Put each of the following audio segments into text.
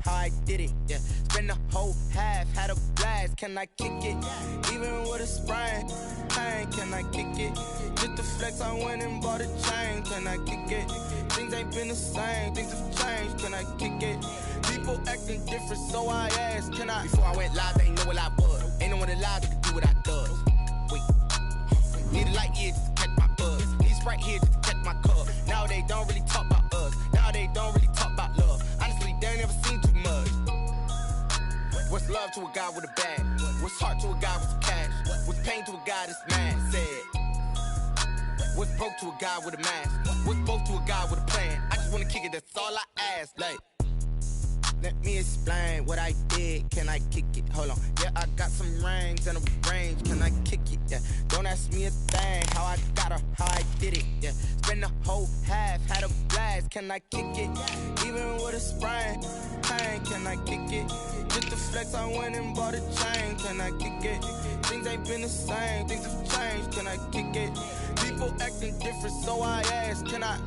how I did it, yeah. Spend the whole half, had a blast, can I kick it? Even with a sprain, pain, can I kick it? Just the flex, I went and bought a chain, can I kick it? Things ain't been the same, things have changed, can I kick it? People acting different, so I asked, can I? Before I went live, they ain't know what I was. Ain't no one alive that could do what I does. Wait, need a light here just to catch my buzz. Need Sprite here just to catch my cup. Now they don't really talk about us. Now they don't really talk about love. Honestly, they ain't never seen too much. What's love to a guy with a bag? What's heart to a guy with some cash? What's pain to a guy that's mad? Said. What's broke to a guy with a mask? What's broke to a guy with a plan? I just wanna kick it, that's all I ask. Like, let me explain what I did. Can I kick it? Hold on. Yeah, I got some rings and a range. Can I kick it? Yeah. Don't ask me a thing. How I got her, how I did it. Yeah. Spend the whole half, had a blast. Can I kick it? Even with a sprain, pain. Can I kick it? Just the flex, I went and bought a chain. Can I kick it? Things ain't been the same. Things have changed. Can I kick it? People acting different, so I ask. Can I?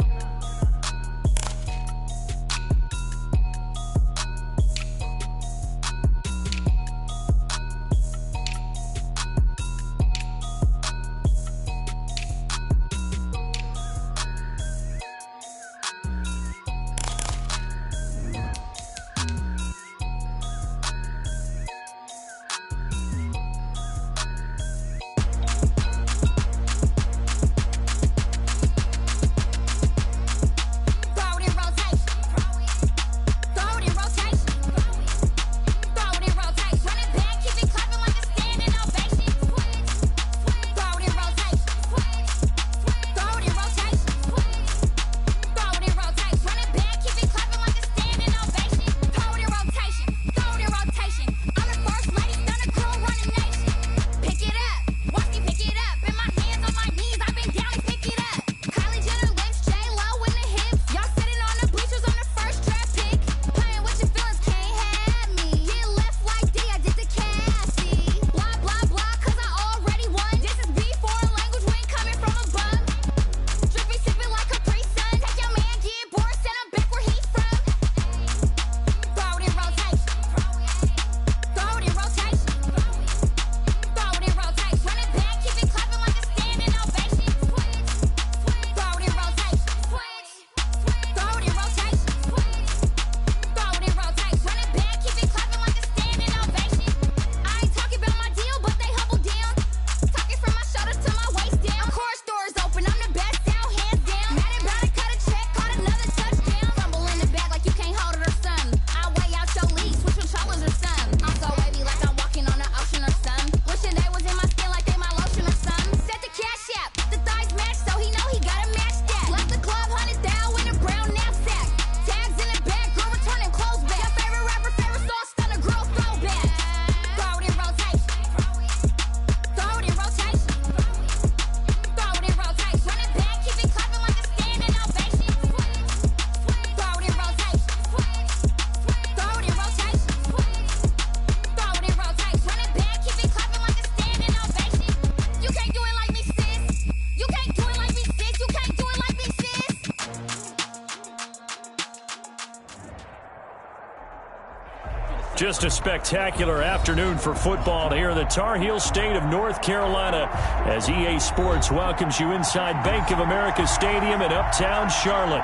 Just a spectacular afternoon for football here in the Tar Heel state of North Carolina as EA Sports welcomes you inside Bank of America Stadium in Uptown Charlotte.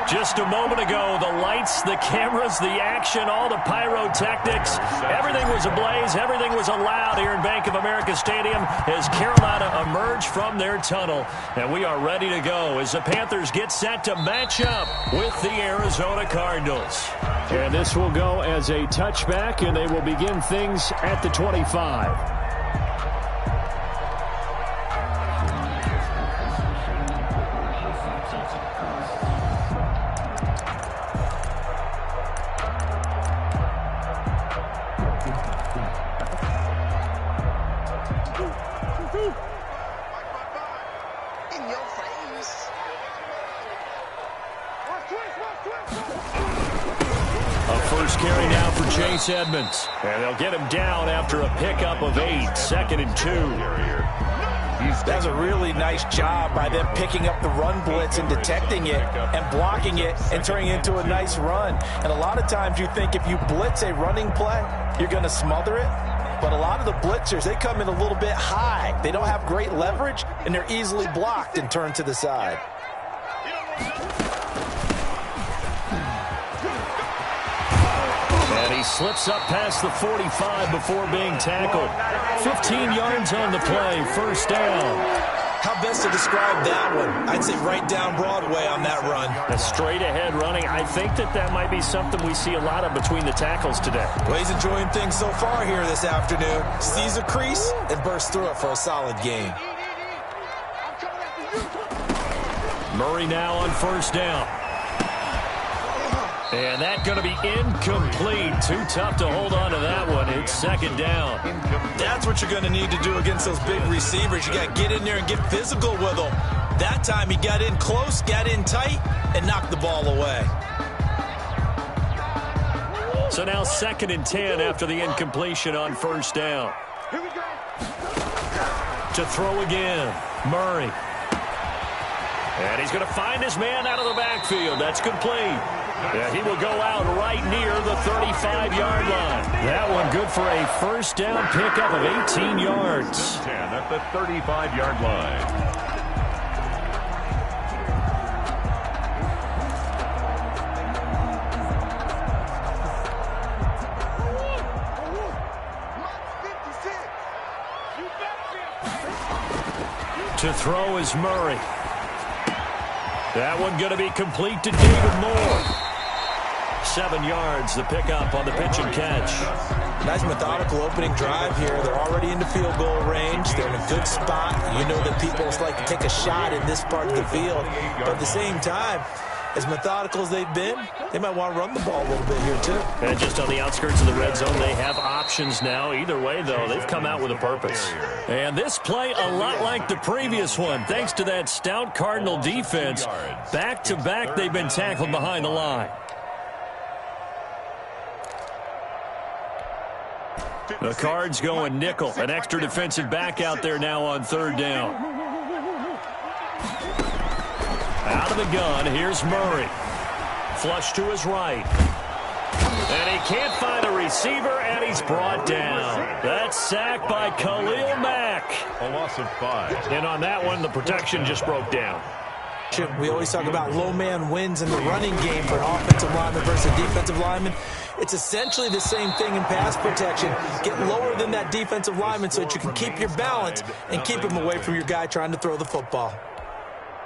Just a moment ago, the lights, the cameras, the action, all the pyrotechnics, everything was ablaze, everything was allowed here in Bank of America Stadium as Carolina emerged from their tunnel. And we are ready to go as the Panthers get set to match up with the Arizona Cardinals. And this will go as a touchback, and they will begin things at the 25. Carry now for Chase Edmonds. And they'll get him down after a pickup of 8. 2nd and 2. That was a really nice job by them picking up the run blitz and detecting it and blocking it and turning it into a nice run. And a lot of times you think if you blitz a running play, you're going to smother it. But a lot of the blitzers, they come in a little bit high. They don't have great leverage, and they're easily blocked and turned to the side. And he slips up past the 45 before being tackled. 15 yards on the play, first down. How best to describe that one? I'd say right down Broadway on that run. A straight-ahead running. I think that might be something we see a lot of between the tackles today. Well, he's enjoying things so far here this afternoon. Sees a crease and bursts through it for a solid gain. Murray now on first down. And that's going to be incomplete. Too tough to hold on to that one. It's second down. That's what you're going to need to do against those big receivers. You got to get in there and get physical with them. That time he got in close, got in tight, and knocked the ball away. So now 2nd and 10 after the incompletion on first down. To throw again, Murray. And he's going to find his man out of the backfield. That's complete. Yeah, he will go out right near the 35-yard line. That one good for a first down pickup of 18 yards. 10 at the 35-yard line. To throw is Murray. That one going to be complete to David Moore. 7 yards, the pickup on the pitch and catch. Nice methodical opening drive here. They're already in the field goal range. They're in a good spot. You know that people like to take a shot in this part of the field. But at the same time, as methodical as they've been, they might want to run the ball a little bit here too. And just on the outskirts of the red zone, they have options now. Either way, though, they've come out with a purpose. And this play a lot like the previous one, thanks to that stout Cardinal defense. Back-to-back, they've been tackled behind the line. The Cards going nickel. An extra defensive back out there now on third down. Out of the gun, here's Murray. Flush to his right. And he can't find a receiver, and he's brought down. That's sacked by Khalil Mack. A loss of 5. And on that one, the protection just broke down. We always talk about low man wins in the running game for an offensive lineman versus a defensive lineman. It's essentially the same thing in pass protection. Get lower than that defensive lineman so that you can keep your balance and keep him away from your guy trying to throw the football.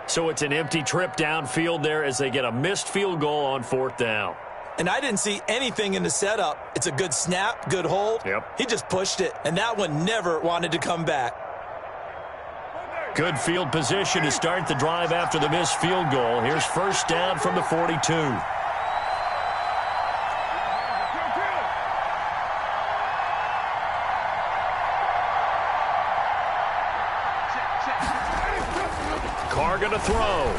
So it's an empty trip downfield there as they get a missed field goal on fourth down. And I didn't see anything in the setup. It's a good snap, good hold. Yep. He just pushed it, and that one never wanted to come back. Good field position to start the drive after the missed field goal. Here's first down from the 42. Carr going to throw.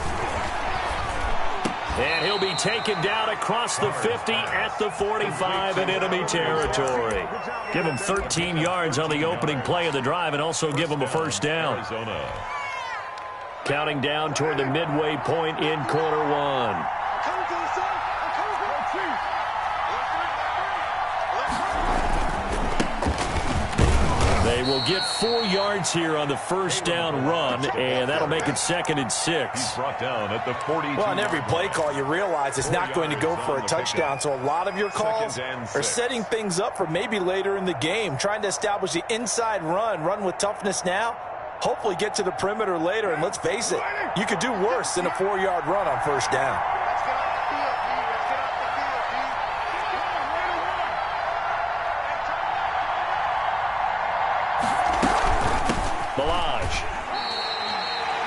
And he'll be taken down across the 50 at the 45 in enemy territory. Give him 13 yards on the opening play of the drive and also give him a first down. Arizona. Counting down toward the midway point in quarter one. They will get 4 yards here on the first down run, and that'll make it 2nd and 6. He's brought down at the 42. Well, on every play call, you realize it's not going to go for a touchdown, so a lot of your calls are setting things up for maybe later in the game, trying to establish the inside run with toughness now, hopefully get to the perimeter later, and let's face it, you could do worse than a 4-yard run on first down.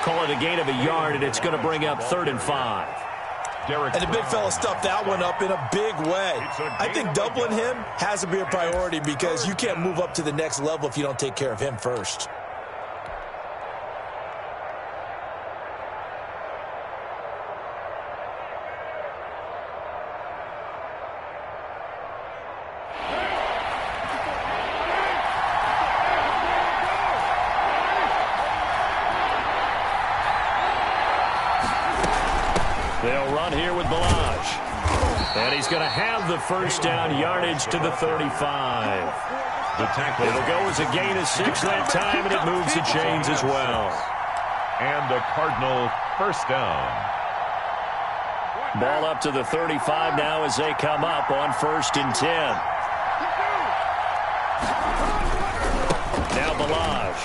Call it a gain of a yard, and it's going to bring up 3rd and 5. And the big fella stuffed that one up in a big way. I think doubling him has to be a priority because you can't move up to the next level if you don't take care of him first. run here with Balazs. And he's going to have the first down, yardage to the 35. The tackle. It'll go as a gain of 6 that time, and it moves the chains as well. And a Cardinal first down. Ball up to the 35 now as they come up on 1st and 10. Now Balazs.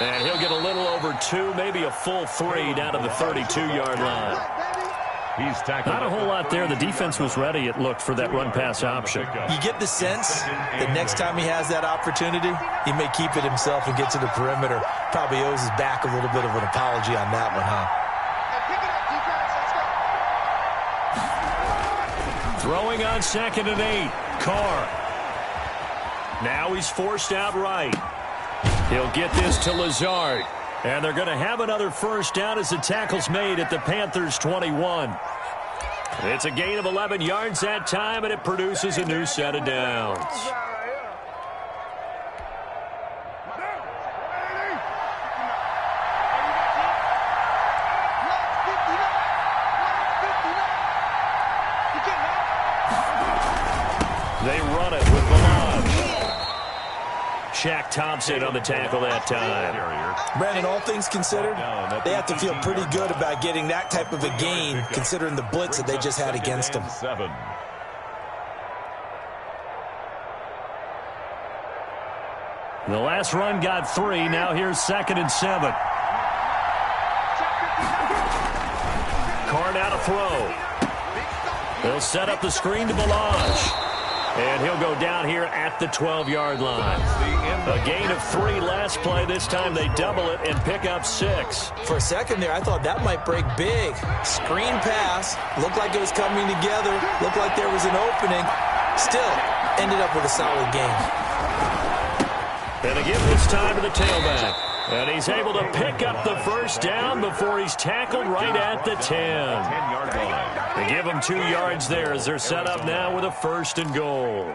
And he'll get a little over 2, maybe a full 3 down to the 32-yard line. He's tackled. Not a whole lot there. The defense was ready, it looked, for that run-pass option. You get the sense that next time he has that opportunity, he may keep it himself and get to the perimeter. Probably owes his back a little bit of an apology on that one, huh? Throwing on 2nd and 8. Carr. Now he's forced out right. He'll get this to Lazard. And they're going to have another first down as the tackle's made at the Panthers' 21. It's a gain of 11 yards that time, and it produces a new set of downs. They run it with Balazs. Shaq Thompson on the tackle that time. Brandon, all things considered, they have to feel pretty good about getting that type of a gain, considering the blitz that they just had against them. The last run got 3. Now here's 2nd and 7. Carr now to throw. They'll set up the screen to Balazs. And he'll go down here at the 12-yard line. A gain of 3 last play. This time they double it and pick up 6. For a second there, I thought that might break big. Screen pass. Looked like it was coming together. Looked like there was an opening. Still, ended up with a solid game. And they give this time to the tailback. And he's able to pick up the first down before he's tackled right at the 10. 10-yard line. They give him 2 yards there as they're set up now with a 1st and goal.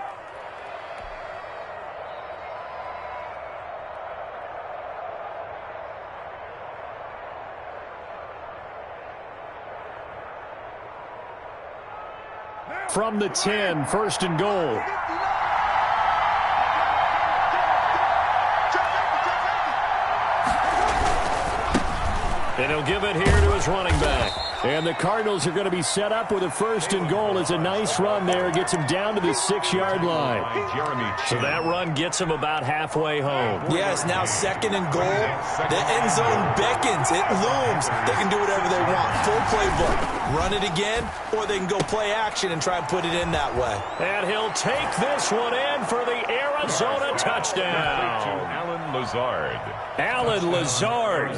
From the 10, 1st and goal. And he'll give it here to his running back. And the Cardinals are going to be set up with a 1st and goal. As a nice run there gets him down to the 6-yard line. So that run gets him about halfway home. Yes, now 2nd and goal. The end zone beckons. It looms. They can do whatever they want. Full playbook. Run it again, or they can go play action and try and put it in that way. And he'll take this one in for the Arizona touchdown. Alan Lazard,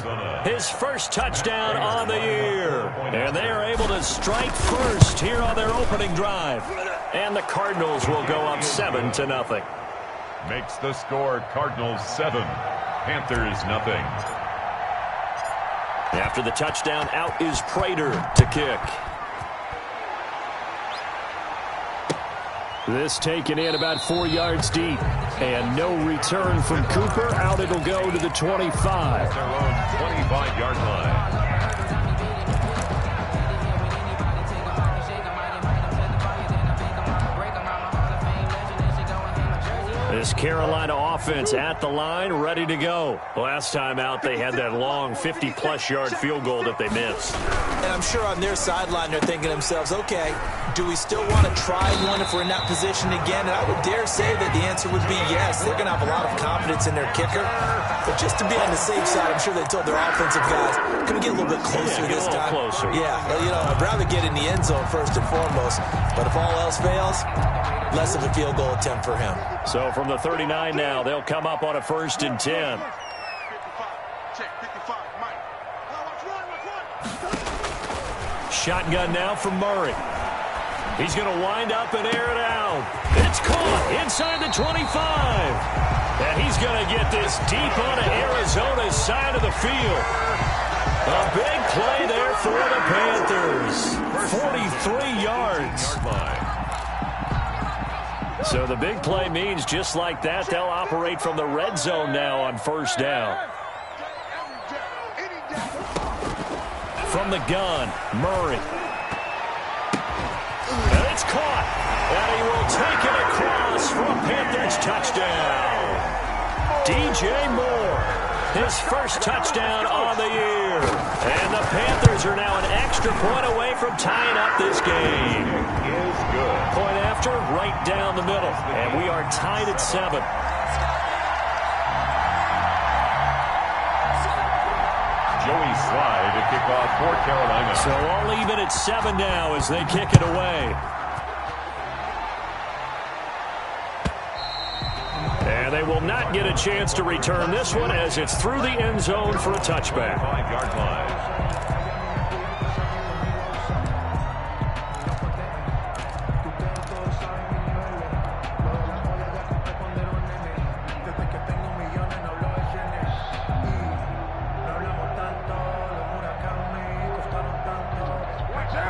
his first touchdown on the year. And they are able to strike first here on their opening drive. And the Cardinals will go up 7-0. Makes the score Cardinals 7, Panthers nothing. After the touchdown, out is Prater to kick. This taken in about 4 yards deep. And no return from Cooper. Out it'll go to the 25. Their own 25-yard line. This Carolina offense at the line, ready to go. Last time out, they had that long 50-plus yard field goal that they missed. And I'm sure on their sideline, they're thinking to themselves, okay, do we still want to try one if we're in that position again? And I would dare say that the answer would be yes. They're going to have a lot of confidence in their kicker. But just to be on the safe side, I'm sure they told their offensive guys, can we get a little bit closer this time? Closer. Yeah, you know, I'd rather get in the end zone first and foremost. But if all else fails, less of a field goal attempt for him. So from the 39 now, they'll come up on a 1st and 10. Shotgun now from Murray. He's going to wind up and air it out. It's caught inside the 25. And he's going to get this deep onto Arizona's side of the field. A big play there for the Panthers. 43 yards. So the big play means just like that, they'll operate from the red zone now on 1st down. From the gun, Murray. It's caught. And he will take it across for a Panthers touchdown. DJ Moore, his first touchdown on the year. And the Panthers are now an extra point away from tying up this game. Is good. Point after, right down the middle. And we are tied at 7. Joey Slye to kick off for Carolina. So all even at 7 now as they kick it away. And they will not get a chance to return this one as it's through the end zone for a touchback. 5-yard line.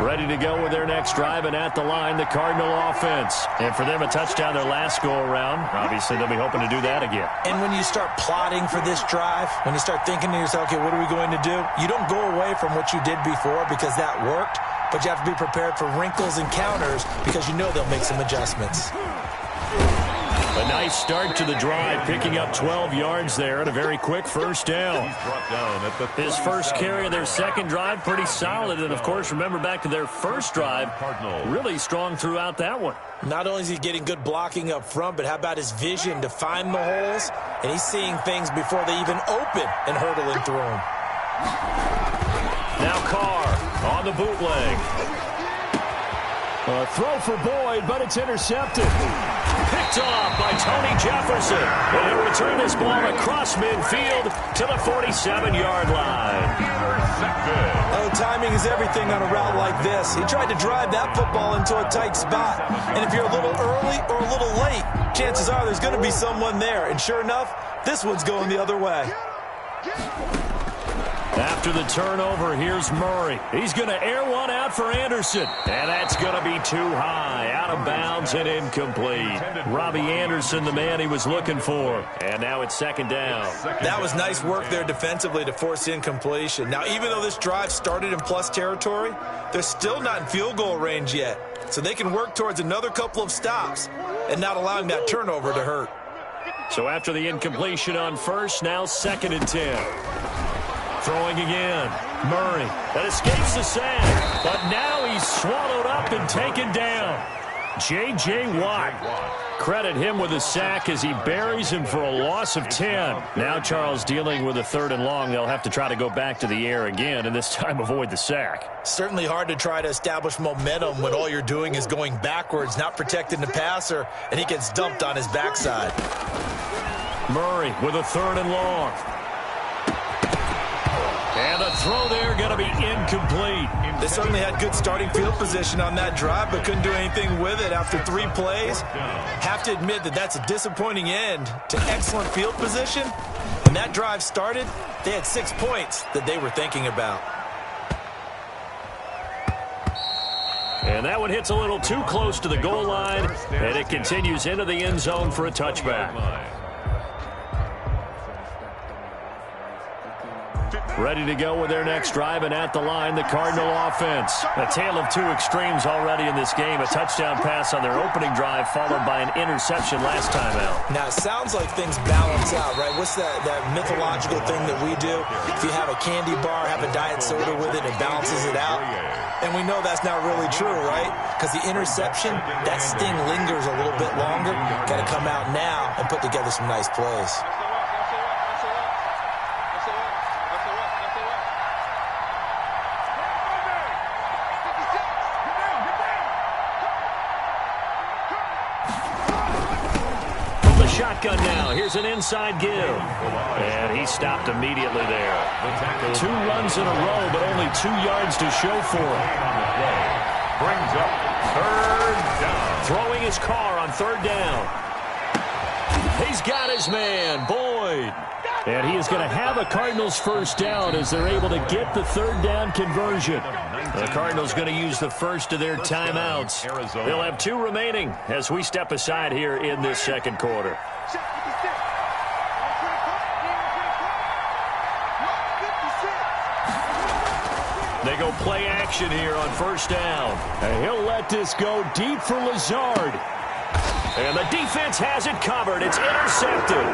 Ready to go with their next drive, and at the line, the Cardinal offense. And for them, a touchdown their last go-around. Obviously, they'll be hoping to do that again. And when you start plotting for this drive, when you start thinking to yourself, okay, what are we going to do? You don't go away from what you did before because that worked, but you have to be prepared for wrinkles and counters because you know they'll make some adjustments. A nice start to the drive, picking up 12 yards there and a very quick first down. He's brought down at the His first carry of their second drive, pretty solid. And, of course, remember back to their first drive, really strong throughout that one. Not only is he getting good blocking up front, but how about his vision to find the holes? And he's seeing things before they even open and hurdling through them. Now Carr on the bootleg. A throw for Boyd, but it's intercepted. Picked off by Tony Jefferson. And he'll return this ball across midfield to the 47-yard line. intercepted. Oh, timing is everything on a route like this. He tried to drive that football into a tight spot. And if you're a little early or a little late, chances are there's going to be someone there. And sure enough, this one's going the other way. After the turnover, here's Murray. He's going to air one out for Anderson. And that's going to be too high. Out of bounds and incomplete. Robbie Anderson, the man he was looking for. And now it's second down. That was nice work there defensively to force incompletion. Now, even though this drive started in plus territory, they're still not in field goal range yet. So they can work towards another couple of stops and not allowing that turnover to hurt. So after the incompletion on first, now 2nd and 10. Throwing again. Murray. That escapes the sack. But now he's swallowed up and taken down. J.J. Watt. Credit him with a sack as he buries him for a loss of 10. Now Charles dealing with a 3rd and long. They'll have to try to go back to the air again and this time avoid the sack. Certainly hard to try to establish momentum when all you're doing is going backwards, not protecting the passer, and he gets dumped on his backside. Murray with a 3rd and long. And the throw there going to be incomplete. They certainly had good starting field position on that drive, but couldn't do anything with it after 3 plays. Have to admit that that's a disappointing end to excellent field position. When that drive started, they had 6 points that they were thinking about. And that one hits a little too close to the goal line, and it continues into the end zone for a touchback. Ready to go with their next drive, and at the line, the Cardinal offense. A tale of 2 extremes already in this game. A touchdown pass on their opening drive, followed by an interception last time out. Now, it sounds like things balance out, right? What's that mythological thing that we do? If you have a candy bar, have a diet soda with it, it balances it out. And we know that's not really true, right? Because the interception, that sting lingers a little bit longer. Got to come out now and put together some nice plays. Shotgun now. Here's an inside give. And he stopped immediately there. 2 runs in a row, but only 2 yards to show for it. Brings up 3rd down. Throwing his car on 3rd down. He's got his man, Boyd. And he is going to have a Cardinals first down as they're able to get the 3rd down conversion. The Cardinals going to use the first of their timeouts. They'll have 2 remaining as we step aside here in this 2nd quarter. They go play action here on first down. And he'll let this go deep for Lazard. And the defense has it covered. It's intercepted.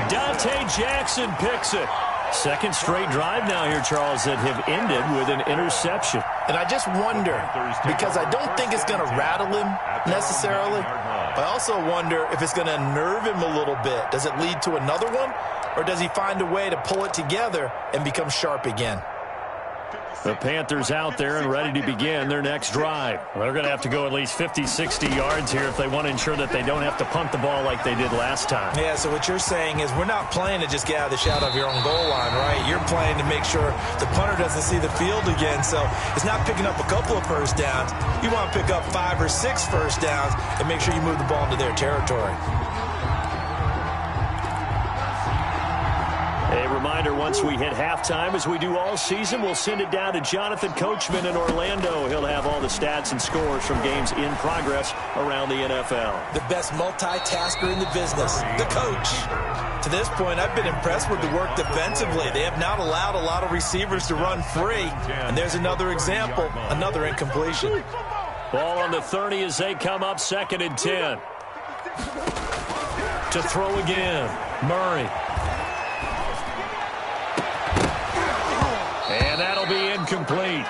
Dante Jackson picks it. Second straight drive now here, Charles, that have ended with an interception. And I just wonder, because I don't think it's going to rattle him necessarily, I also wonder if it's going to unnerve him a little bit. Does it lead to another one, or does he find a way to pull it together and become sharp again? The Panthers out there and ready to begin their next drive. They're going to have to go at least 50, 60 yards here if they want to ensure that they don't have to punt the ball like they did last time. Yeah, so what you're saying is we're not playing to just get out of the shadow of your own goal line, right? You're playing to make sure the punter doesn't see the field again. So it's not picking up a couple of first downs. You want to pick up 5 or 6 first downs and make sure you move the ball into their territory. A reminder, once we hit halftime, as we do all season, we'll send it down to Jonathan Coachman in Orlando. He'll have all the stats and scores from games in progress around the NFL. The best multitasker in the business, the coach. To this point, I've been impressed with the work defensively. They have not allowed a lot of receivers to run free. And there's another example, another incompletion. Ball on the 30 as they come up 2nd and 10. To throw again, Murray. And that'll be incomplete.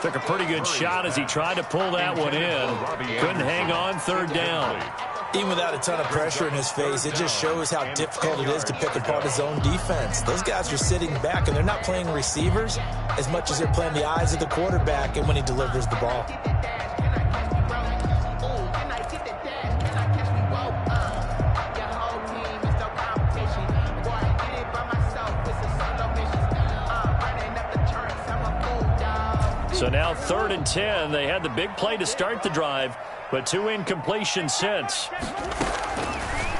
Took a pretty good shot as he tried to pull that one in. Couldn't hang on 3rd down. Even without a ton of pressure in his face, it just shows how difficult it is to pick apart his own defense. Those guys are sitting back, and they're not playing receivers as much as they're playing the eyes of the quarterback and when he delivers the ball. So now 3rd and 10. They had the big play to start the drive, but 2 incompletions since.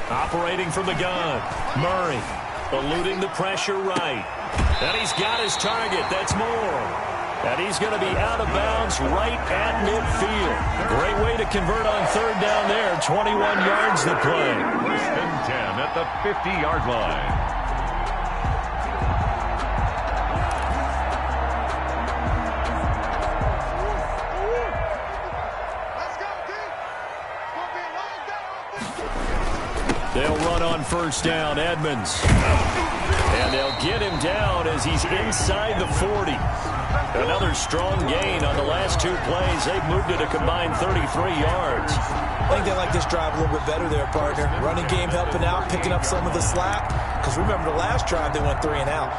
Operating from the gun, Murray eluding the pressure right. And he's got his target. That's more. And he's going to be out of bounds right at midfield. Great way to convert on 3rd down there. 21 yards to play. 1st and 10 at the 50-yard line. They'll run on 1st down, Edmonds. And they'll get him down as he's inside the 40. Another strong gain on the last 2 plays. They've moved it a combined 33 yards. I think they like this drive a little bit better there, partner. Running game helping out, picking up some of the slack. Because remember, the last drive they went 3 and out.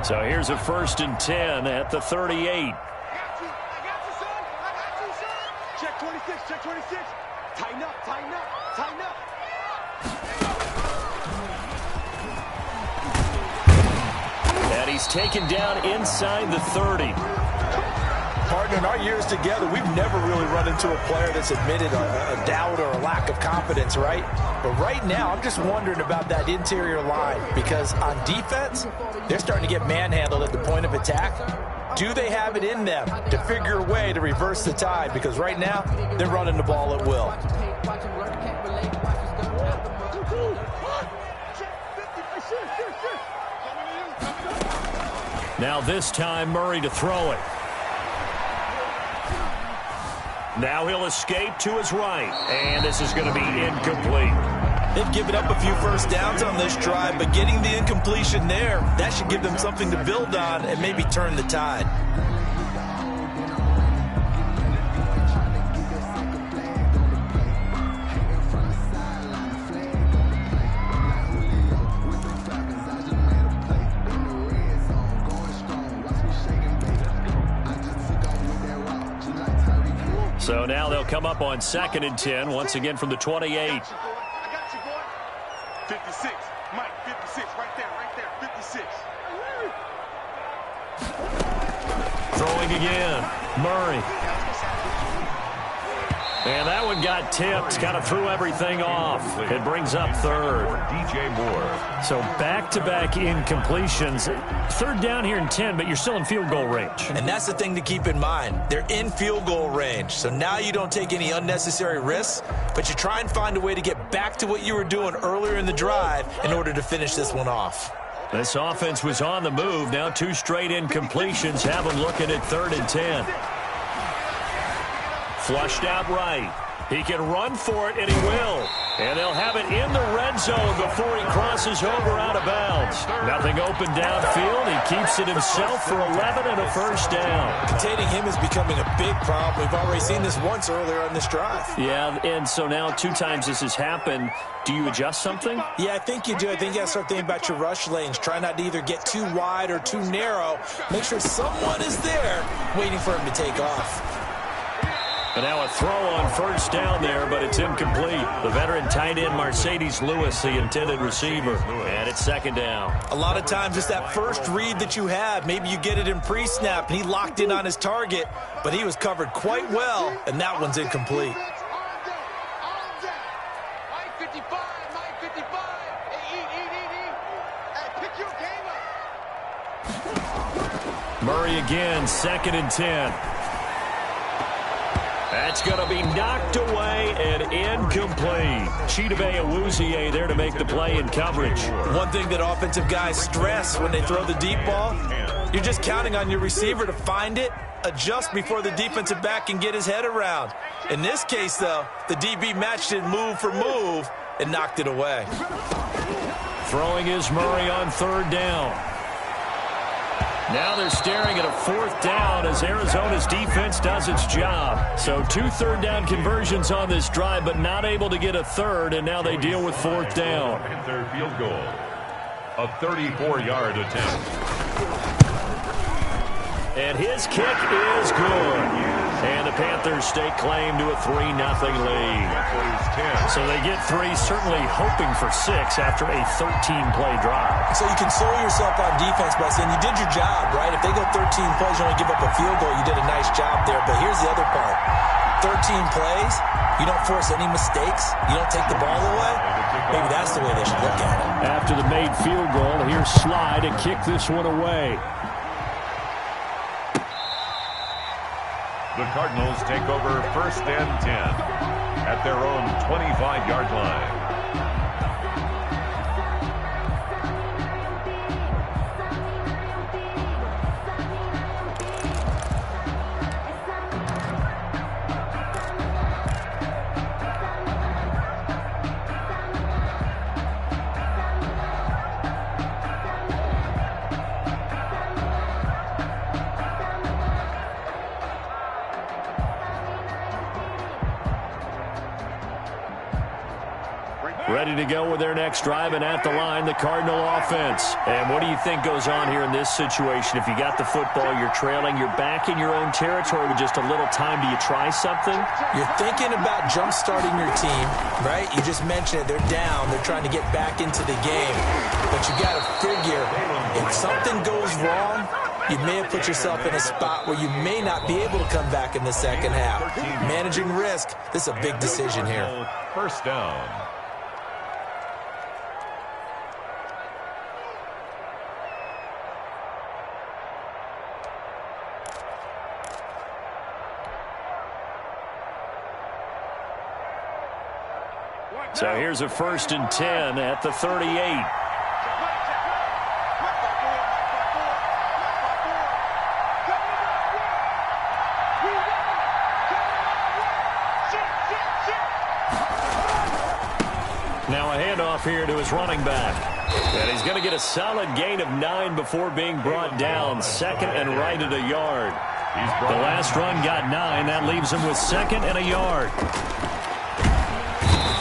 So here's a 1st and 10 at the 38. I got you, son. I got you, son. Check 26, check 26. Tighten up, tighten up, tighten up. And he's taken down inside the 30. Partner, in our years together, we've never really run into a player that's admitted a doubt or a lack of confidence, right? But right now, I'm just wondering about that interior line because on defense, they're starting to get manhandled at the point of attack. Do they have it in them to figure a way to reverse the tide? Because right now, they're running the ball at will. Now this time, Murray to throw it. Now he'll escape to his right. And this is going to be incomplete. They've given up a few first downs on this drive, but getting the incompletion there, that should give them something to build on and maybe turn the tide. So now they'll come up on 2nd and 10, once again from the 28. I got you, boy. 56. Mike, 56. Right there, 56. Throwing again, Murray. And that one got tipped, kind of threw everything off. It brings up 3rd. DJ Moore. So back-to-back incompletions. 3rd down here and 10, but you're still in field goal range. And that's the thing to keep in mind. They're in field goal range. So now you don't take any unnecessary risks, but you try and find a way to get back to what you were doing earlier in the drive in order to finish this one off. This offense was on the move. Now 2 straight incompletions have them looking at 3rd and 10. Flushed out right. He can run for it, and he will. And they'll have it in the red zone before he crosses over out of bounds. Nothing open downfield. He keeps it himself for 11 and a first down. Containing him is becoming a big problem. We've already seen this once earlier on this drive. Yeah, and so now 2 times this has happened. Do you adjust something? Yeah, I think you do. I think you got to start thinking about your rush lanes. Try not to either get too wide or too narrow. Make sure someone is there waiting for him to take off. And now a throw on first down there, but it's incomplete. The veteran tight end Mercedes Lewis, the intended receiver. And it's 2nd down. A lot of times it's that first read that you have. Maybe you get it in pre-snap, and he locked in on his target, but he was covered quite well, and that one's incomplete. Murray again, 2nd and 10. That's going to be knocked away and incomplete. Chidobe Awuzie there to make the play in coverage. One thing that offensive guys stress when they throw the deep ball, you're just counting on your receiver to find it, adjust before the defensive back can get his head around. In this case, though, the DB matched it move for move and knocked it away. Throwing is Murray on 3rd down. Now they're staring at a 4th down as Arizona's defense does its job. So 2 third-down conversions on this drive, but not able to get a 3rd, and now they deal with 4th down. Panther field goal. A 34-yard attempt. And his kick is good. And the Panthers stake claim to a 3-0 lead. So they get 3, certainly hoping for 6 after a 13-play drive. So you console yourself on defense by saying you did your job, right? If they go 13 plays, you only give up a field goal, you did a nice job there. But here's the other part. 13 plays, you don't force any mistakes, you don't take the ball away. Maybe that's the way they should look at it. After the made field goal, here's Sly to kick this one away. The Cardinals take over 1st and 10 at their own 25-yard line. Ready to go with their next drive, and at the line, the Cardinal offense. And what do you think goes on here in this situation? If you got the football, you're trailing, you're back in your own territory with just a little time. Do you try something? You're thinking about jump-starting your team, right? You just mentioned it. They're down. They're trying to get back into the game. But you got to figure, if something goes wrong, you may have put yourself in a spot where you may not be able to come back in the second half. Managing risk, this is a big decision here. 1st down. So here's a 1st and 10 at the 38. Now a handoff here to his running back. And he's going to get a solid gain of 9 before being brought down. 2nd and right at a yard. The last run got 9. That leaves him with 2nd and a yard.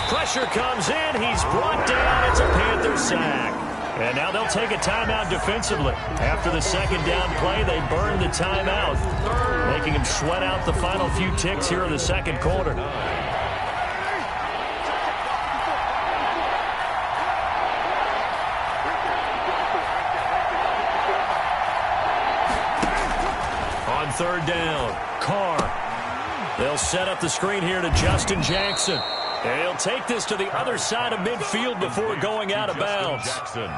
Pressure comes in. He's brought down. It's a Panther sack. And now they'll take a timeout defensively. After the 2nd down play, they burn the timeout, making him sweat out the final few ticks here in the 2nd quarter. On 3rd down, Carr. They'll set up the screen here to Justin Jackson. And he'll take this to the other side of midfield before going out of bounds. Jackson,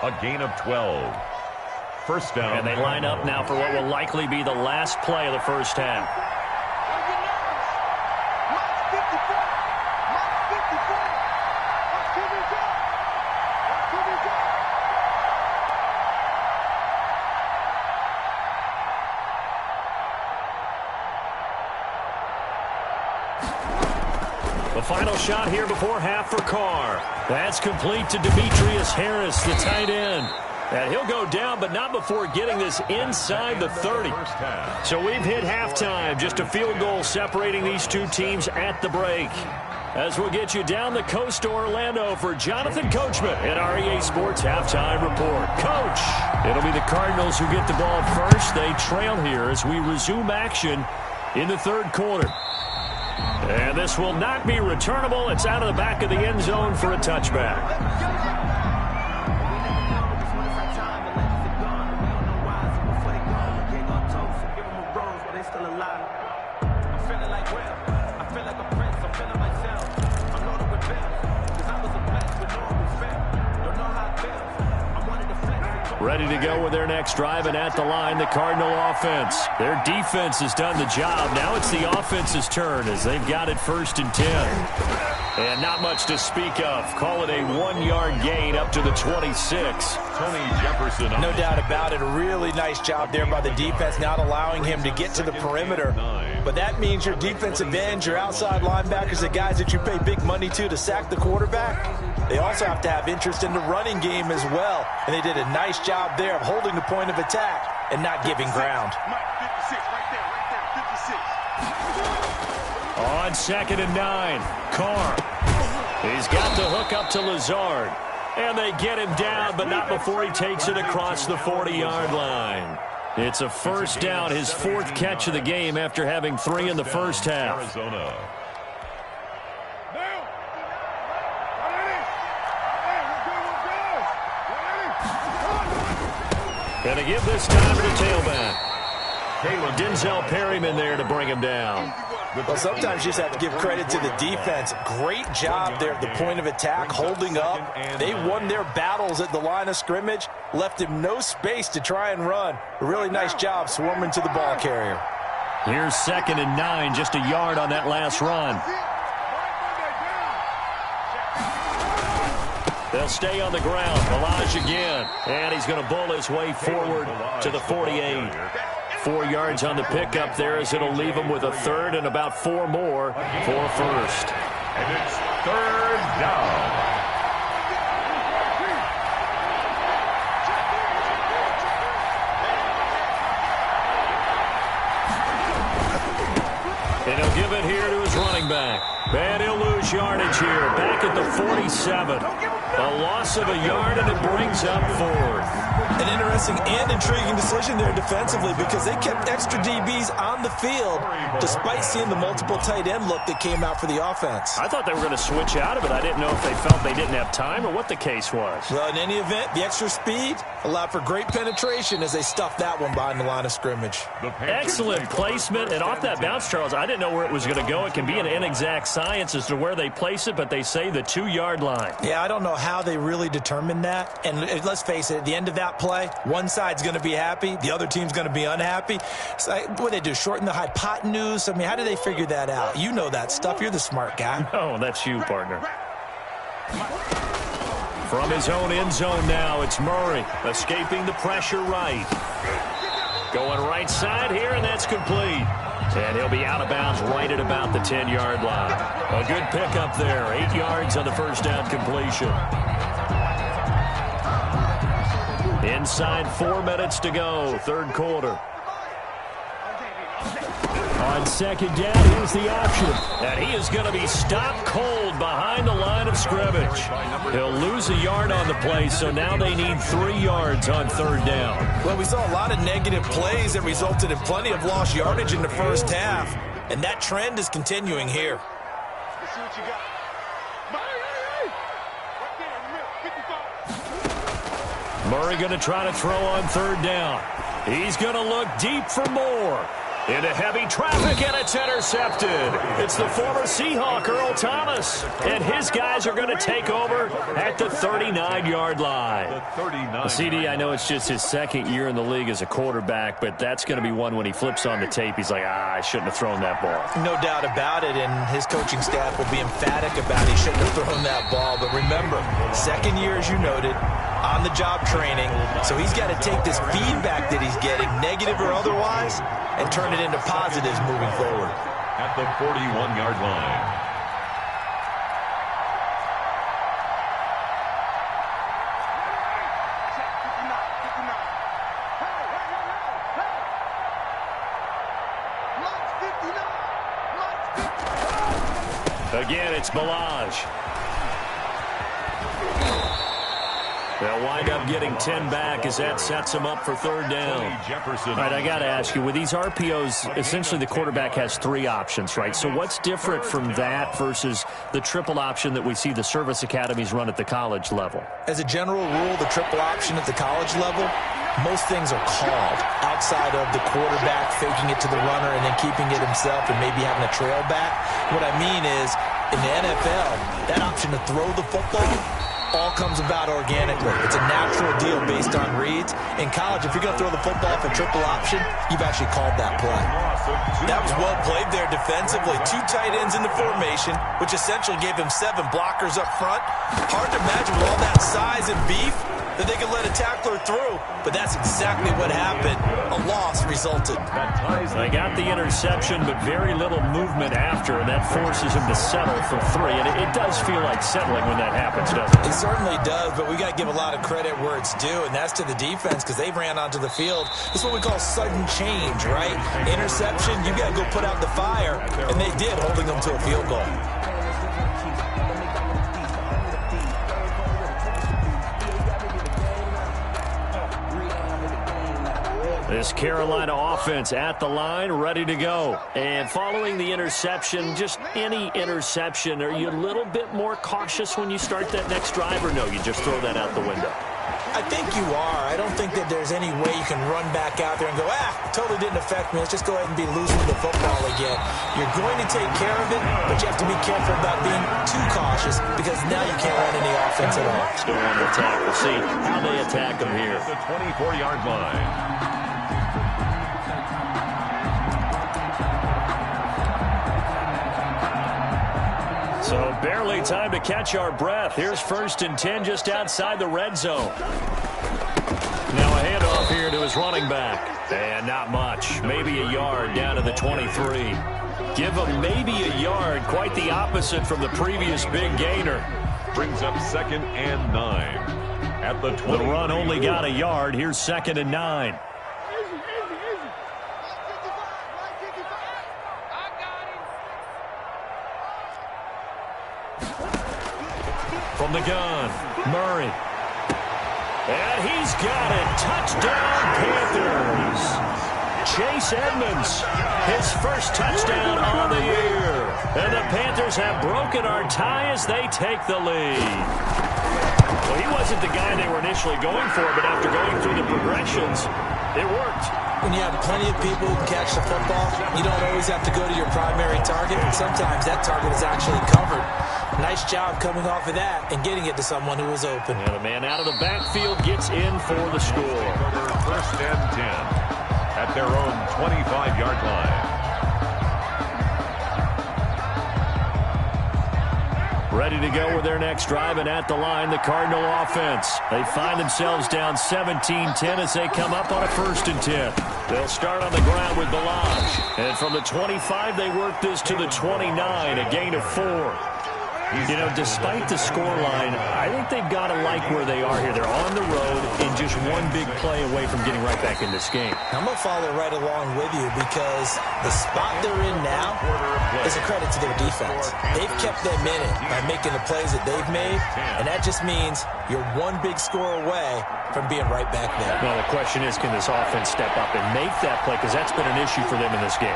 a gain of 12. 1st down. And they line up now for what will likely be the last play of the first half. The final shot here before half for Carr. That's complete to Demetrius Harris, the tight end. And he'll go down, but not before getting this inside the 30. So we've hit halftime. Just a field goal separating these two teams at the break. As we'll get you down the coast to Orlando for Jonathan Coachman at our EA Sports Halftime Report. Coach, it'll be the Cardinals who get the ball first. They trail here as we resume action in the third quarter. And this will not be returnable. It's out of the back of the end zone for a touchback. Ready to go with their next drive, and at the line, the Cardinal offense. Their defense has done the job. Now it's the offense's turn as they've got it 1st and 10. And not much to speak of. Call it a 1-yard gain up to the 26. Tony Jefferson. No doubt about it. A really nice job there by the defense, not allowing him to get to the perimeter. But that means your defensive ends, your outside linebackers, the guys that you pay big money to sack the quarterback, they also have to have interest in the running game as well. And they did a nice job there of holding the point of attack and not giving ground. On 2nd and 9, Carr. He's got the hook up to Lazard. And they get him down, but not before he takes it across the 40-yard line. It's a first down, his 4th catch of the game after having 3 in the first half. Arizona. Going to give this time to the tailback. Denzel Perryman there to bring him down. Well, sometimes you just have to give credit to the defense. Great job there at the point of attack, holding up. They won their battles at the line of scrimmage, left him no space to try and run. A really nice job swarming to the ball carrier. Here's 2nd and 9, just a yard on that last run. They'll stay on the ground. Balaj again. And he's going to bull his way forward to the 48. 4 yards on the pickup there as it'll leave him with a 3rd and about 4 more for a 1st. And it's 3rd down. And he'll give it here to his running back. And he'll lose yardage here. Back at the 47. A loss of a yard, and it brings up 4th. An interesting and intriguing decision there defensively because they kept extra DBs on the field despite seeing the multiple tight end look that came out for the offense. I thought they were going to switch out of it. I didn't know if they felt they didn't have time or what the case was. Well, in any event, the extra speed allowed for great penetration as they stuffed that one behind the line of scrimmage. Excellent placement, and off that bounce, Charles, I didn't know where it was going to go. It can be an inexact science as to where they place it, but they say the 2-yard line. Yeah, I don't know how they really determined that. And let's face it, at the end of that play, one side's going to be happy, the other team's going to be unhappy. So, what they do, shorten the hypotenuse? I mean, how do they figure that out? You know that stuff. You're the smart guy. Oh, that's you, partner. From his own end zone now, it's Murray escaping the pressure right. Going right side here, and that's complete. And he'll be out of bounds right at about the 10-yard line. A good pickup there. 8 yards on the first down completion. Inside 4 minutes to go, third quarter. On 2nd down, here's the option. And he is going to be stopped cold behind the line of scrimmage. He'll lose a yard on the play, so now they need 3 yards on 3rd down. Well, we saw a lot of negative plays that resulted in plenty of lost yardage in the first half, and that trend is continuing here. Let's see what you got. Murray going to try to throw on 3rd down. He's going to look deep for more. Into heavy traffic, and it's intercepted. It's the former Seahawk, Earl Thomas. And his guys are going to take over at the 39-yard line. CD, I know it's just his 2nd year in the league as a quarterback, but that's going to be one when he flips on the tape. He's like, I shouldn't have thrown that ball. No doubt about it, and his coaching staff will be emphatic about he shouldn't have thrown that ball. But remember, 2nd year, as you noted, on-the-job training. So he's got to take this feedback that he's getting, negative or otherwise, and turn it into positives moving forward. At the 41-yard line. Again, it's Balaj. They'll wind up getting 10 back as that sets them up for third down. All right, I got to ask you, with these RPOs, essentially the quarterback has 3 options, right? So what's different from that versus the triple option that we see the service academies run at the college level? As a general rule, the triple option at the college level, most things are called outside of the quarterback faking it to the runner and then keeping it himself and maybe having a trail back. What I mean is, in the NFL, that option to throw the football all comes about organically. It's a natural deal based on reads. In college, if you're going to throw the football for triple option, you've actually called that play. That was well played there defensively. 2 tight ends in the formation, which essentially gave him 7 blockers up front. Hard to imagine with all that size and beef that they could let a tackler through, but that's exactly what happened. A loss resulted. They got the interception, but very little movement after, and that forces him to settle for 3. And it does feel like settling when that happens, doesn't it? It certainly does, but we got to give a lot of credit where it's due, and that's to the defense because they ran onto the field. This is what we call sudden change, right? Interception, you got to go put out the fire, and they did, holding them to a field goal. This Carolina offense at the line, ready to go. And following the interception, just any interception, are you a little bit more cautious when you start that next drive, or no, you just throw that out the window? I think you are. I don't think that there's any way you can run back out there and go, totally didn't affect me. Let's just go ahead and be losing the football again. You're going to take care of it, but you have to be careful about being too cautious because now you can't run any offense at all. Still on the attack. We'll see how they attack them here. The 24-yard line. So barely time to catch our breath. Here's 1st and 10 just outside the red zone. Now a handoff here to his running back. And not much. Maybe a yard down to the 23. Give him maybe a yard. Quite the opposite from the previous big gainer. Brings up 2nd and 9. At the 20. The run only got a yard. Here's 2nd and 9. From the gun, Murray. And he's got it. Touchdown, Panthers. Chase Edmonds, his first touchdown on the year. And the Panthers have broken our tie as they take the lead. Well, he wasn't the guy they were initially going for, but after going through the progressions, it worked. When you have plenty of people who can catch the football, you don't always have to go to your primary target, and sometimes that target is actually covered. Nice job coming off of that and getting it to someone who was open. And a man out of the backfield gets in for the score. 1st and 10 at their own 25-yard line. Ready to go with their next drive, and at the line, the Cardinal offense. They find themselves down 17-10 as they come up on a 1st and 10. They'll start on the ground with Balaj. And from the 25, they work this to the 29, a gain of 4. You know, despite the scoreline, I think they've got to like where they are here. They're on the road and just one big play away from getting right back in this game. I'm going to follow right along with you because the spot they're in now is a credit to their defense. They've kept them in it by making the plays that they've made, and that just means you're one big score away from being right back there. Well, the question is, can this offense step up and make that play? Because that's been an issue for them in this game.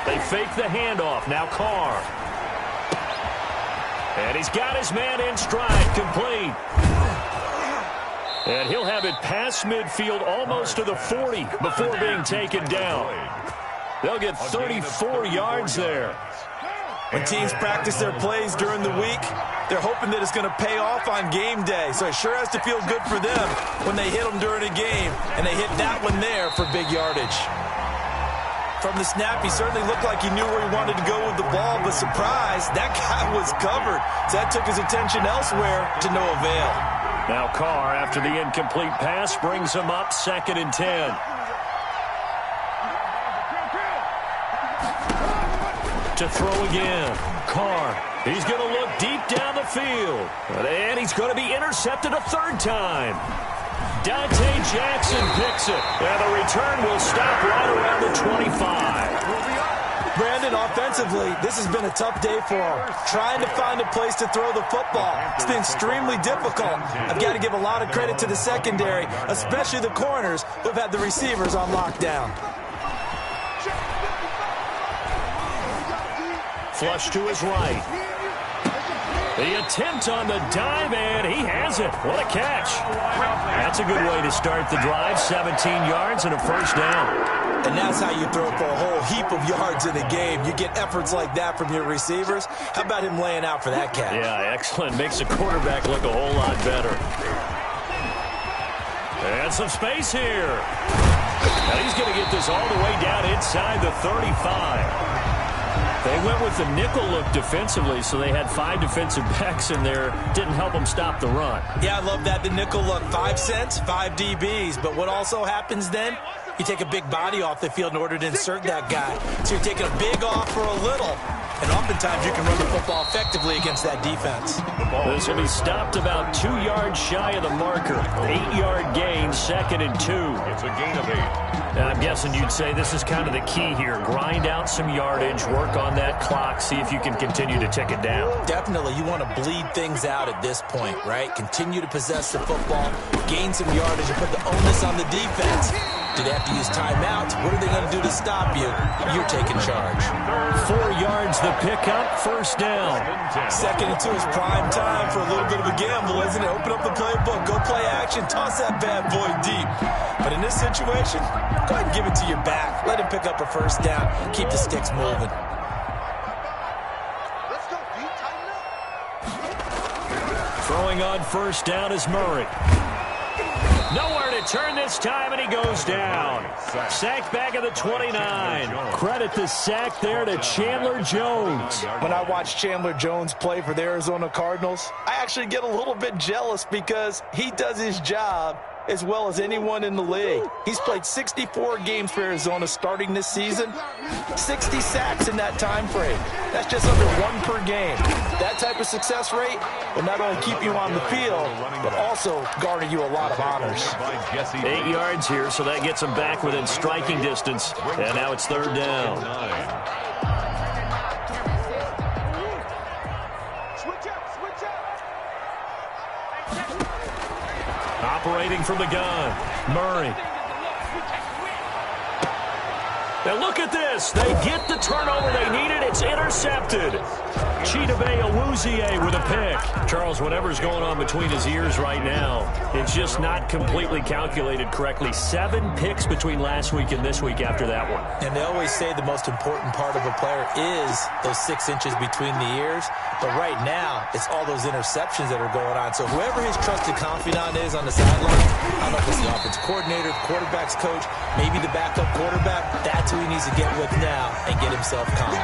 They fake the handoff. Now Carr. And he's got his man in stride, complete. And he'll have it past midfield almost to the 40 before being taken down. They'll get 34 yards there. When teams practice their plays during the week, they're hoping that it's going to pay off on game day. So it sure has to feel good for them when they hit them during a game, and they hit that one there for big yardage. From the snap, he certainly looked like he knew where he wanted to go with the ball, but surprise, that guy was covered. So that took his attention elsewhere to no avail. Now Carr, after the incomplete pass, brings him up 2nd and 10. To throw again. Carr, he's going to look deep down the field. And he's going to be intercepted a 3rd time. Dante Jackson picks it. And the return will stop right around the 25. Brandon, offensively, Offensively, this has been a tough day for him. Trying to find a place to throw the football. It's been extremely difficult. I've got to give a lot of credit to the secondary, especially the corners who've had the receivers on lockdown. Flush to his right. The attempt on the dive, and he has it. What a catch. That's a good way to start the drive. 17 yards and a first down. And that's how you throw for a whole heap of yards in a game. You get efforts like that from your receivers. How about him laying out for that catch? Yeah, excellent. Makes the quarterback look a whole lot better. And some space here. Now he's going to get this all the way down inside the 35. They went with the nickel look defensively, so they had 5 defensive backs in there. Didn't help them stop the run. Yeah, I love that, the nickel look. 5 cents, 5 DBs. But what also happens then? You take a big body off the field in order to insert that guy. So you're taking a big off for a little. And oftentimes you can run the football effectively against that defense. This will be stopped about 2 yards shy of the marker. 8-yard gain, 2nd and 2. It's a gain of 8. I'm guessing you'd say this is kind of the key here. Grind out some yardage, work on that clock, see if you can continue to tick it down. Definitely. You want to bleed things out at this point, right? Continue to possess the football, gain some yardage, and put the onus on the defense. Do they have to use timeouts? What are they going to do to stop you? You're taking charge. 4 yards the pickup, first down. 2nd and 2 is prime time for a little bit of a gamble, isn't it? Open up the playbook, go play action, toss that bad boy deep. But in this situation, go ahead and give it to your back. Let him pick up a first down. Keep the sticks moving. Let's go, D. Tighten up. Throwing on first down is Murray. Nowhere to turn this time, and he goes down. Sacked back at the 29. Credit the sack there to Chandler Jones. When I watch Chandler Jones play for the Arizona Cardinals, I actually get a little bit jealous because he does his job as well as anyone in the league. He's played 64 games for Arizona starting this season. 60 sacks in that time frame. That's just under 1 per game. That type of success rate will not only keep you on the field, but also garner you a lot of honors. 8 yards here, so that gets him back within striking distance. And now it's 3rd down. Operating from the gun, Murray. Now look at this. They get the turnover they needed. It's intercepted. Chidobe Awuzie with a pick. Charles, whatever's going on between his ears right now, it's just not completely calculated correctly. 7 picks between last week and this week after that one. And they always say the most important part of a player is those 6 inches between the ears. But right now, it's all those interceptions that are going on. So whoever his trusted confidant is on the sideline, I don't know if it's the offensive coordinator, the quarterback's coach, maybe the backup quarterback, that's who he needs to get with now and get himself calm.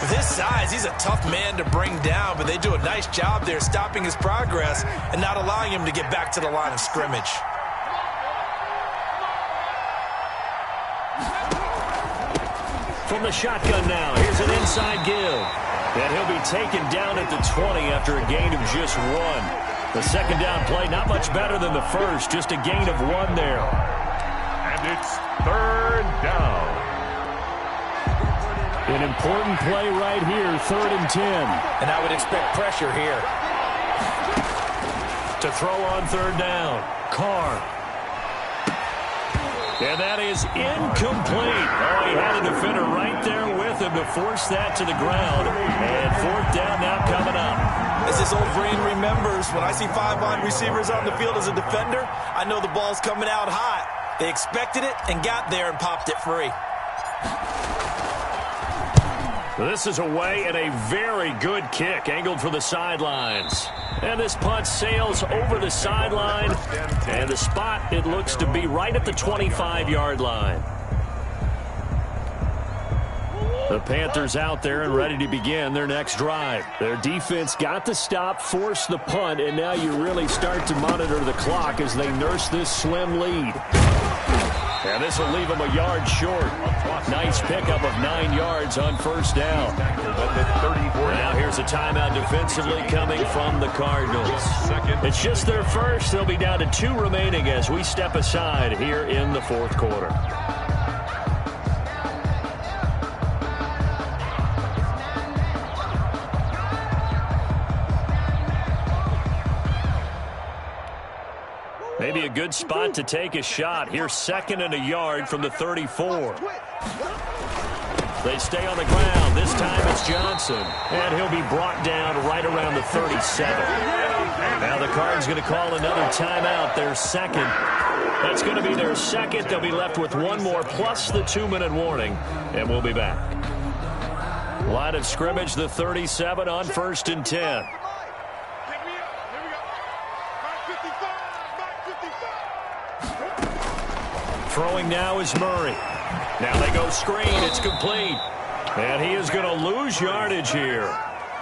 With his size, he's a tough man to bring down, but they do a nice job there stopping his progress and not allowing him to get back to the line of scrimmage. From the shotgun now, here's an inside give. And he'll be taken down at the 20 after a gain of just 1. The 2nd down play, not much better than the first, just a gain of 1 there. And it's 3rd down. An important play right here, 3rd and 10. And I would expect pressure here. To throw on 3rd down, Carr. And that is incomplete. Oh, he had a defender right there with him to force that to the ground. And 4th down now coming up. As this old brain remembers, when I see 5 wide receivers on the field as a defender, I know the ball's coming out hot. They expected it and got there and popped it free. This is away and a very good kick, angled for the sidelines. And this punt sails over the sideline. And the spot, it looks to be right at the 25-yard line. The Panthers out there and ready to begin their next drive. Their defense got the stop, forced the punt, and now you really start to monitor the clock as they nurse this slim lead. And this will leave them a yard short. Nice pickup of 9 yards on 1st down. Now here's a timeout defensively coming from the Cardinals. It's just their first. They'll be down to 2 remaining as we step aside here in the 4th quarter. be a good spot to take a shot. Here's 2nd and a yard from the 34. They stay on the ground. This time it's Johnson. And he'll be brought down right around the 37. Now the Cards going to call another timeout, their second. That's going to be their second. They'll be left with one more plus the 2-minute warning. And we'll be back. Line of scrimmage, the 37 on 1st and 10. Throwing now is Murray. Now they go screen. It's complete. And he is going to lose yardage here.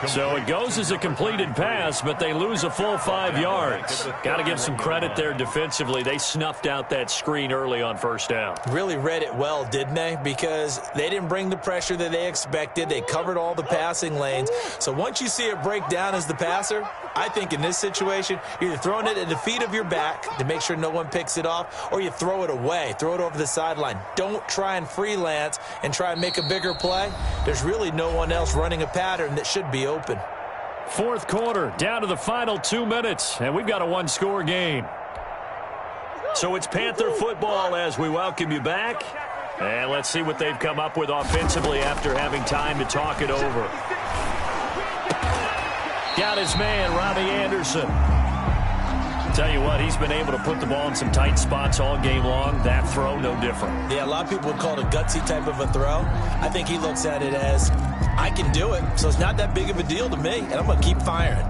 So it goes as a completed pass, but they lose a full 5 yards. Got to give some credit there defensively. They snuffed out that screen early on 1st down. Really read it well, didn't they? Because they didn't bring the pressure that they expected. They covered all the passing lanes. So once you see it break down as the passer, I think in this situation, you're either throwing it at the feet of your back to make sure no one picks it off, or you throw it away, throw it over the sideline. Don't try and freelance and try and make a bigger play. There's really no one else running a pattern that should be open. 4th quarter, down to the final 2 minutes, and we've got a 1-score game. So it's Panther football as we welcome you back. And let's see what they've come up with offensively after having time to talk it over. Got his man, Robbie Anderson. Tell you what, he's been able to put the ball in some tight spots all game long. That throw, no different. Yeah, a lot of people would call it a gutsy type of a throw. I think he looks at it as, I can do it, so it's not that big of a deal to me, and I'm going to keep firing.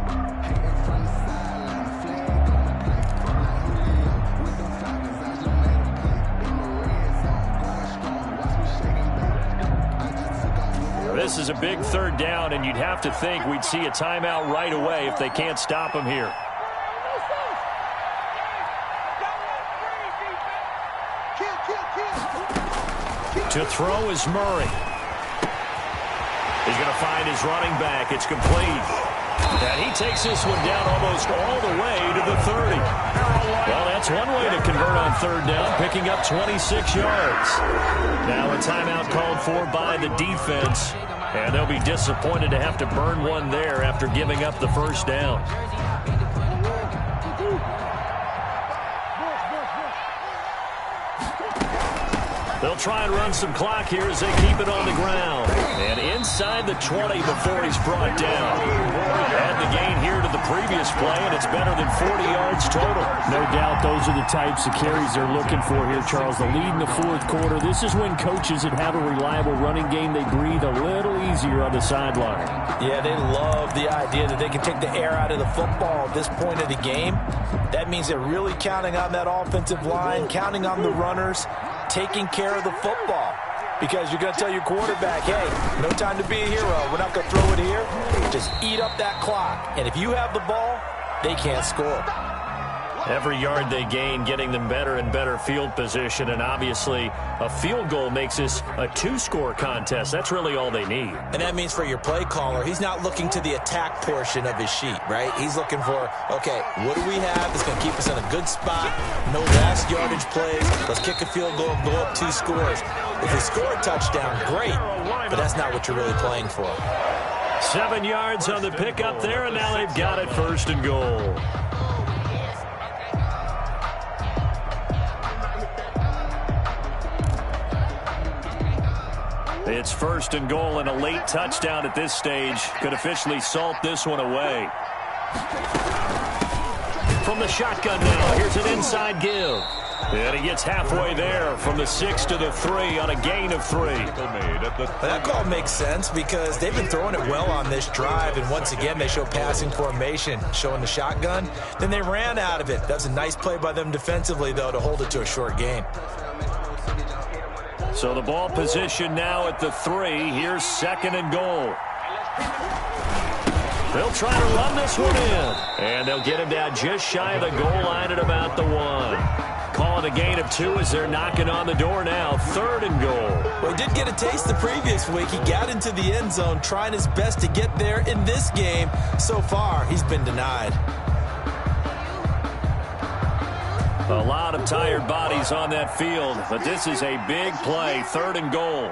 This is a big 3rd down, and you'd have to think we'd see a timeout right away if they can't stop him here. To throw is Murray. He's going to find his running back. It's complete. And he takes this one down almost all the way to the 30. Well, that's one way to convert on 3rd down, picking up 26 yards. Now a timeout called for by the defense. And they'll be disappointed to have to burn one there after giving up the 1st down. They'll try and run some clock here as they keep it on the ground. And inside the 20 before he's brought down. Add the gain here to the previous play, and it's better than 40 yards total. No doubt those are the types of carries they're looking for here, Charles. The lead in the 4th quarter. This is when coaches that have a reliable running game, they breathe a little easier on the sideline. Yeah, they love the idea that they can take the air out of the football at this point of the game. That means they're really counting on that offensive line, counting on the runners, taking care of the football. Because you're going to tell your quarterback, hey, no time to be a hero. We're not going to throw it here. Just eat up that clock. And if you have the ball, they can't score. Every yard they gain, getting them better and better field position. And obviously, a field goal makes this a 2-score contest. That's really all they need. And that means for your play caller, he's not looking to the attack portion of his sheet, right? He's looking for, okay, what do we have that's going to keep us in a good spot? No last yardage plays. Let's kick a field goal and go up 2 scores. If they score a touchdown, great. But that's not what you're really playing for. 7 yards on the pickup there, and now they've got it 1st and goal. It's 1st and goal, and a late touchdown at this stage could officially salt this one away. From the shotgun now, here's an inside give. And he gets halfway there from the 6 to the 3 on a gain of 3. That call makes sense because they've been throwing it well on this drive, and once again they show passing formation, showing the shotgun. Then they ran out of it. That's a nice play by them defensively, though, to hold it to a short gain. So the ball position now at the 3. Here's 2nd and goal. They'll try to run this one in. And they'll get him down just shy of the goal line at about the 1. Calling a gain of 2 as they're knocking on the door now. 3rd and goal. Well, he did get a taste the previous week. He got into the end zone, trying his best to get there in this game. So far, he's been denied. A lot of tired bodies on that field, but this is a big play. 3rd and goal.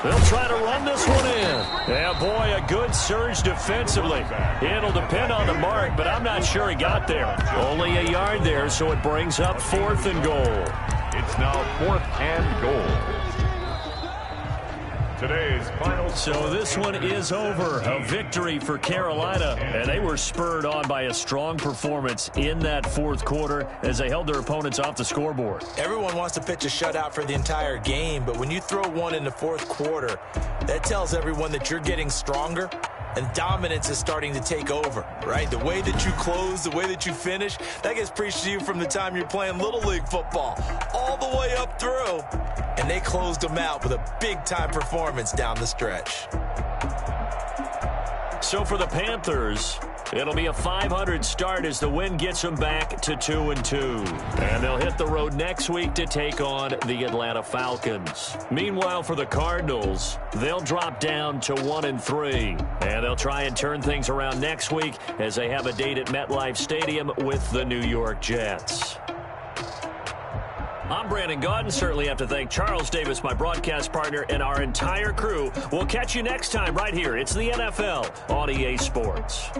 They'll try to run this one in. Yeah, boy, a good surge defensively. It'll depend on the mark, but I'm not sure he got there. Only a yard there, so it brings up 4th and goal. It's now 4th and goal. Today's final. So this one is over. A victory for Carolina, and they were spurred on by a strong performance in that 4th quarter as they held their opponents off the scoreboard. Everyone wants to pitch a shutout for the entire game, but when you throw one in the 4th quarter, that tells everyone that you're getting stronger and dominance is starting to take over, right? The way that you close, the way that you finish, that gets preached to you from the time you're playing Little League football all the way up through. And they closed them out with a big-time performance down the stretch. So for the Panthers, it'll be a .500 start as the win gets them back to 2-2. And they'll hit the road next week to take on the Atlanta Falcons. Meanwhile, for the Cardinals, they'll drop down to 1-3. And they'll try and turn things around next week as they have a date at MetLife Stadium with the New York Jets. I'm Brandon Gaudin. Certainly have to thank Charles Davis, my broadcast partner, and our entire crew. We'll catch you next time right here. It's the NFL on EA Sports.